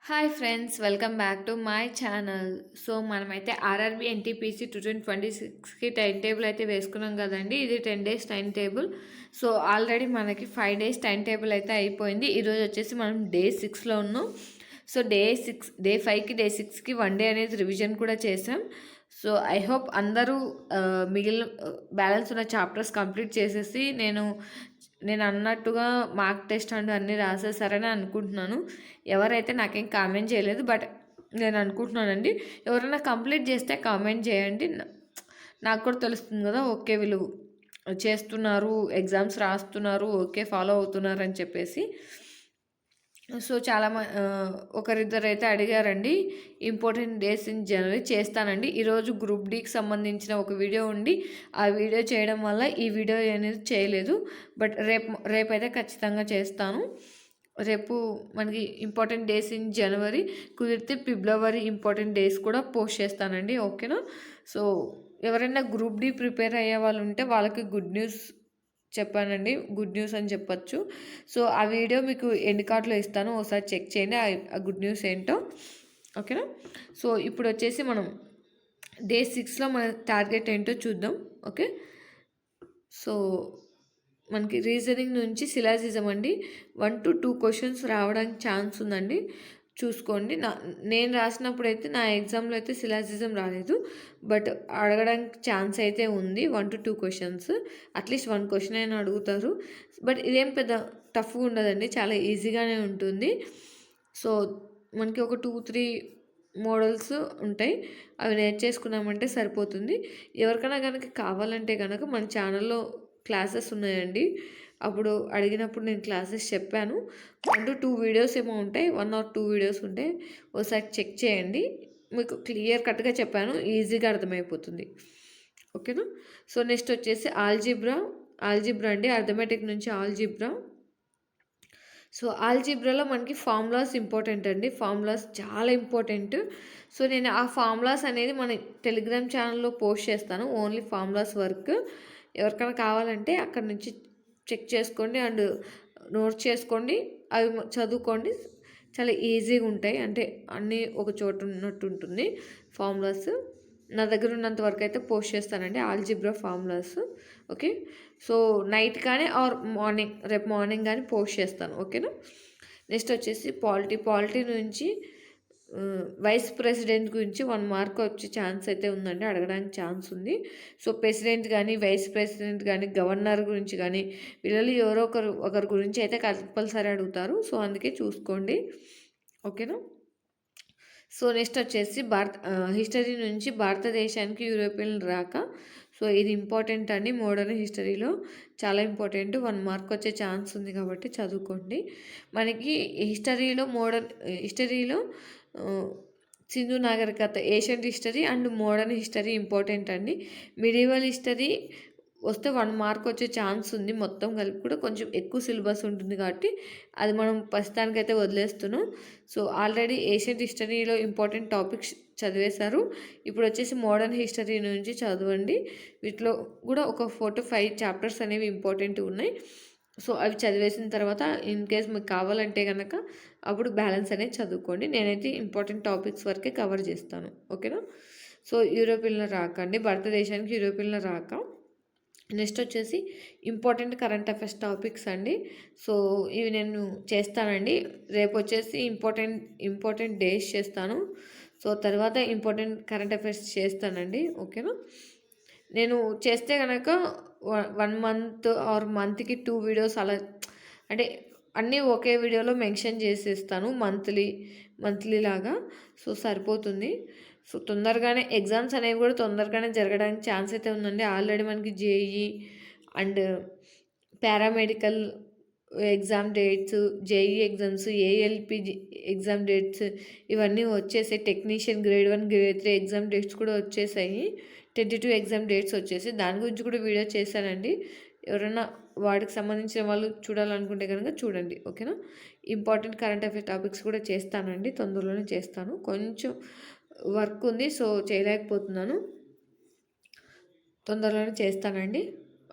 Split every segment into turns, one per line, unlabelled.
Hi friends, welcome back to my channel. So మనమైతే RRB NTPC 2026కి time table అయితే వేసుకున్నాం కదండి. ఇది 10 days time table. So already మనకి 5 డేస్ టైం టేబుల్ అయితే అయిపోయింది. ఈరోజు వచ్చేసి మనం డే 6లో ఉన్నాం. సో డే 5కి డే 6కి 1 డే అనేది రివిజన్ కూడా చేసాం. సో ఐ హోప్ అందరూ మిగిలిన బ్యాలెన్స్ ఉన్న చాప్టర్స్ కంప్లీట్ చేసేసి నేను అన్నట్టుగా మార్క్ టెస్ట్ అండ్ అన్నీ రాసేసారని అనుకుంటున్నాను. ఎవరైతే నాకేం కామెంట్ చేయలేదు, బట్ నేను అనుకుంటున్నానండి. ఎవరైనా కంప్లీట్ చేస్తే కామెంట్ చేయండి. నాకు కూడా తెలుస్తుంది కదా, ఓకే వీళ్ళు చేస్తున్నారు, ఎగ్జామ్స్ రాస్తున్నారు, ఓకే ఫాలో అవుతున్నారు అని చెప్పేసి. సో ఒకరిద్దరు అయితే అడిగారండి, ఇంపార్టెంట్ డేస్ ఇన్ జనవరి చేస్తానండి. ఈరోజు గ్రూప్ డీకి సంబంధించిన ఒక వీడియో ఉండి ఆ వీడియో చేయడం వల్ల ఈ వీడియో అనేది చేయలేదు. బట్ రేపైతే ఖచ్చితంగా చేస్తాను. రేపు మనకి ఇంపార్టెంట్ డేస్ ఇన్ జనవరి, కుదిరితే ఫిబ్రవరి ఇంపార్టెంట్ డేస్ కూడా పోస్ట్ చేస్తానండి. ఓకేనా? సో ఎవరైనా గ్రూప్ డి ప్రిపేర్ అయ్యే వాళ్ళు ఉంటే వాళ్ళకి గుడ్ న్యూస్ చెప్పానండి, గుడ్ న్యూస్ అని చెప్పచ్చు. సో ఆ వీడియో మీకు ఎండ్ కార్డ్లో ఇస్తాను, ఒకసారి చెక్ చేయండి ఆ గుడ్ న్యూస్ ఏంటో. ఓకేనా? సో ఇప్పుడు వచ్చేసి మనం డే 6లో మన టార్గెట్ ఏంటో చూద్దాం. ఓకే, సో మనకి రీజనింగ్ నుంచి సిలాజిజం అండి 1 to 2 క్వశ్చన్స్ రావడానికి ఛాన్స్ ఉందండి. చూసుకోండి. నేను రాసినప్పుడు అయితే నా ఎగ్జామ్లో అయితే సిలాజిజం రాలేదు, బట్ అడగడానికి ఛాన్స్ అయితే ఉంది. 1 to 2 క్వశ్చన్స్, అట్లీస్ట్ 1 క్వశ్చన్ అయినా అడుగుతారు. బట్ ఇదేం పెద్ద టఫ్గా ఉండదండి, చాలా ఈజీగానే ఉంటుంది. సో మనకి ఒక 2-3 మోడల్స్ ఉంటాయి, అవి నేర్చేసుకున్నామంటే సరిపోతుంది. ఎవరికైనా కనుక కావాలంటే కనుక మన ఛానల్లో క్లాసెస్ ఉన్నాయండి. అప్పుడు అడిగినప్పుడు నేను క్లాసెస్ చెప్పాను. 1 to 2 వీడియోస్ ఏమో ఉంటాయి, 1 or 2 వీడియోస్ ఉంటాయి. ఒకసారి చెక్ చేయండి, మీకు క్లియర్ కట్గా చెప్పాను, ఈజీగా అర్థమైపోతుంది. ఓకేనా? సో నెక్స్ట్ వచ్చేసి ఆల్జిబ్రా అండి, అర్థమెటిక్ నుంచి ఆల్జిబ్రా. సో ఆల్జిబ్రాలో మనకి ఫార్ములాస్ ఇంపార్టెంట్ అండి, ఫార్ములాస్ చాలా ఇంపార్టెంట్. సో నేను ఆ ఫార్ములాస్ అనేది మన టెలిగ్రామ్ ఛానల్లో పోస్ట్ చేస్తాను, ఓన్లీ ఫార్ములాస్ వర్క్. ఎవరికైనా కావాలంటే అక్కడ నుంచి చెక్ చేసుకోండి అండ్ నోట్ చేసుకోండి, అవి చదువుకోండి. చాలా ఈజీగా ఉంటాయి, అంటే అన్నీ ఒక చోట ఉన్నట్టు ఉంటుంది ఫార్ములాస్. నా దగ్గర ఉన్నంత వరకు అయితే పోస్ట్ చేస్తానండి algebra formulas. Okay, so night కానీ ఆర్ మార్నింగ్, రేపు మార్నింగ్ కానీ పోస్ట్ చేస్తాను. ఓకేనా? నెక్స్ట్ వచ్చేసి పాలిటీ నుంచి వైస్ ప్రెసిడెంట్ గురించి 1 మార్క్ వచ్చే ఛాన్స్ అయితే ఉందండి, అడగడానికి ఛాన్స్ ఉంది. సో ప్రెసిడెంట్ కానీ వైస్ ప్రెసిడెంట్ కానీ గవర్నర్ గురించి కానీ వీళ్ళలో ఎవరో ఒకరి గురించి అయితే కంపల్సరీ అడుగుతారు. సో అందుకే చూసుకోండి. ఓకేనా? సో నెక్స్ట్ వచ్చేసి హిస్టరీ నుంచి భారతదేశానికి యూరోపియన్ రాక. సో ఇది ఇంపార్టెంట్ అండి, మోడర్న్ హిస్టరీలో చాలా ఇంపార్టెంట్, 1 మార్క్ వచ్చే ఛాన్స్ ఉంది కాబట్టి చదువుకోండి. మనకి హిస్టరీలో సింధు నాగరికత, ancient history and modern history important అండి. మిడివల్ హిస్టరీ వస్తే 1 మార్క్ వచ్చే ఛాన్స్ ఉంది, మొత్తం కలిపి కూడా కొంచెం ఎక్కువ సిలబస్ ఉంటుంది కాబట్టి అది మనం ప్రస్తుతానికైతే వదిలేస్తున్నాం. సో ఆల్రెడీ ఏషియంట్ హిస్టరీలో ఇంపార్టెంట్ టాపిక్స్ చదివేశారు, ఇప్పుడు వచ్చేసి మోడర్న్ హిస్టరీ నుంచి చదవండి. వీటిలో కూడా ఒక 4 to 5 చాప్టర్స్ అనేవి ఇంపార్టెంట్ ఉన్నాయి. సో అవి చదివేసిన తర్వాత ఇన్ కేస్ మీకు కావాలంటే కనుక అప్పుడు బ్యాలెన్స్ అనేది చదువుకోండి. నేనైతే ఇంపార్టెంట్ టాపిక్స్ వరకే కవర్ చేస్తాను. ఓకేనా? సో యూరోపియన్లో రాక అండి, భారతదేశానికి యూరోపియన్లో రాక. నెక్స్ట్ వచ్చేసి ఇంపార్టెంట్ కరెంట్ అఫైర్స్ టాపిక్స్ అండి. సో ఇవి నేను చేస్తానండి. రేపు వచ్చేసి ఇంపార్టెంట్ డేస్ చేస్తాను. సో తర్వాత ఇంపార్టెంట్ కరెంట్ అఫైర్స్ చేస్తానండి. ఓకేనా? నేను చేస్తే కనుక 1 month ఆర్ మంత్కి 2 వీడియోస్ అలా, అంటే అన్నీ ఒకే వీడియోలో మెన్షన్ చేసేస్తాను, మంత్లీ లాగా. సో సరిపోతుంది. సో తొందరగానే ఎగ్జామ్స్ అనేవి కూడా తొందరగానే జరగడానికి ఛాన్స్ అయితే ఉందండి. ఆల్రెడీ మనకి JEE and paramedical exam dates, JEE exams, ALP exam dates ఇవన్నీ వచ్చేసాయి. Technician grade 1 grade 3 exam dates కూడా వచ్చేసాయి. 22 ఎగ్జామ్ డేట్స్ వచ్చేసి దాని గురించి కూడా వీడియో చేశానండి. ఎవరైనా వాటికి సంబంధించిన వాళ్ళు చూడాలనుకుంటే కనుక చూడండి. ఓకేనా? ఇంపార్టెంట్ కరెంట్ అఫైర్ టాపిక్స్ కూడా చేస్తానండి, తొందరలోనే చేస్తాను. కొంచెం వర్క్ ఉంది, సో చేయలేకపోతున్నాను, తొందరలోనే చేస్తానండి.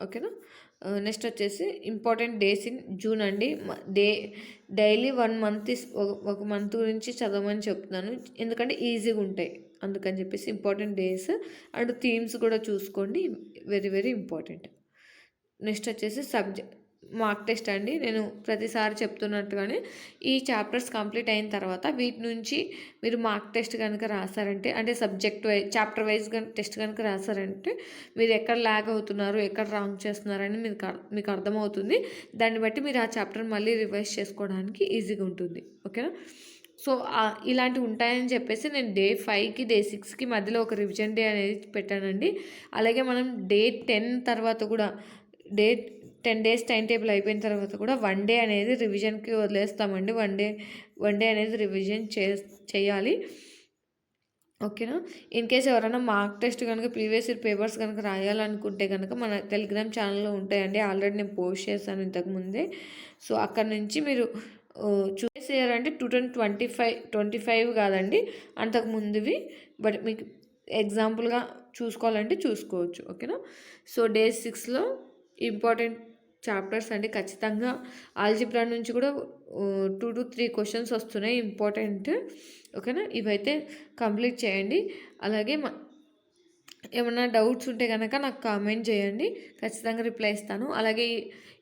ఓకేనా? నెక్స్ట్ వచ్చేసి ఇంపార్టెంట్ డేస్ ఇన్ జూన్ అండి. డైలీ 1 మంత్ ఒక మంత్ గురించి చదవమని చెప్తున్నాను, ఎందుకంటే ఈజీగా ఉంటాయి అందుకని చెప్పేసి. ఇంపార్టెంట్ డేస్ అండ్ థీమ్స్ కూడా చూసుకోండి, వెరీ వెరీ ఇంపార్టెంట్. నెక్స్ట్ వచ్చేసి మార్క్ టెస్ట్ అండి. నేను ప్రతిసారి చెప్తున్నట్టుగానే ఈ చాప్టర్స్ కంప్లీట్ అయిన తర్వాత వీటి నుంచి మీరు మార్క్ టెస్ట్ కనుక రాసారంటే, అంటే subject wise chapter wise test కనుక రాసారంటే మీరు ఎక్కడ ల్యాగ్ అవుతున్నారు, ఎక్కడ రాంగ్ చేస్తున్నారని మీకు అర్థమవుతుంది. దాన్ని బట్టి మీరు ఆ చాప్టర్ మళ్ళీ రివైజ్ చేసుకోవడానికి ఈజీగా ఉంటుంది. ఓకేనా? సో ఇలాంటివి ఉంటాయని చెప్పేసి నేను డే 5కి డే 6కి మధ్యలో ఒక రివిజన్ డే అనేది పెట్టానండి. అలాగే మనం డే 10 తర్వాత కూడా డే 10 డేస్ టైం టేబుల్ అయిపోయిన తర్వాత కూడా 1 డే అనేది రివిజన్కి వదిలేస్తామండి. వన్ డే అనేది రివిజన్ చేయాలి. ఓకేనా? ఇన్ కేస్ ఎవరైనా మార్క్ టెస్ట్ కనుక ప్రీవియస్ ఇయర్ పేపర్స్ కనుక రాయాలనుకుంటే కనుక మన టెలిగ్రామ్ ఛానల్లో ఉంటాయండి. ఆల్రెడీ నేను పోస్ట్ చేశాను ఇంతకుముందే. సో అక్కడ నుంచి మీరు చూసేయాలంటే 2025 కాదండి, అంతకుముందువి. బట్ మీకు ఎగ్జాంపుల్గా చూసుకోవాలంటే చూసుకోవచ్చు. ఓకేనా? సో డే 6లో ఇంపార్టెంట్ చాప్టర్స్ అండి. ఖచ్చితంగా ఆల్జిబ్రా నుంచి కూడా 2 to 3 క్వశ్చన్స్ వస్తున్నాయి ఇంపార్టెంట్. ఓకేనా? ఇవైతే కంప్లీట్ చేయండి. అలాగే ఏమైనా డౌట్స్ ఉంటే కనుక నాకు కామెంట్ చేయండి, ఖచ్చితంగా రిప్లై ఇస్తాను. అలాగే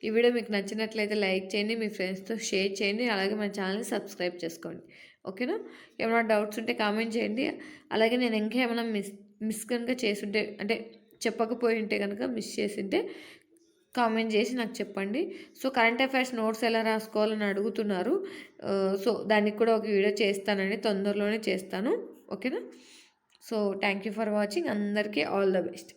ఈ వీడియో మీకు నచ్చినట్లయితే లైక్ చేయండి, మీ ఫ్రెండ్స్తో షేర్ చేయండి, అలాగే మన ఛానల్ని సబ్స్క్రైబ్ చేసుకోండి. ఓకేనా? ఏమైనా డౌట్స్ ఉంటే కామెంట్ చేయండి. అలాగే నేను ఇంకా ఏమైనా మిస్ కనుక చేసుంటే, అంటే చెప్పకపోయి ఉంటే కనుక మిస్ చేసింటే కామెంట్ చేసి నాకు చెప్పండి. సో కరెంట్ అఫైర్స్ నోట్స్ ఎలా రాసుకోవాలని అడుగుతున్నారు. సో దానికి కూడా ఒక వీడియో చేస్తానండి, తొందరలోనే చేస్తాను. ఓకేనా? So thank you for watching. అందరికీ ఆల్ ద బెస్ట్.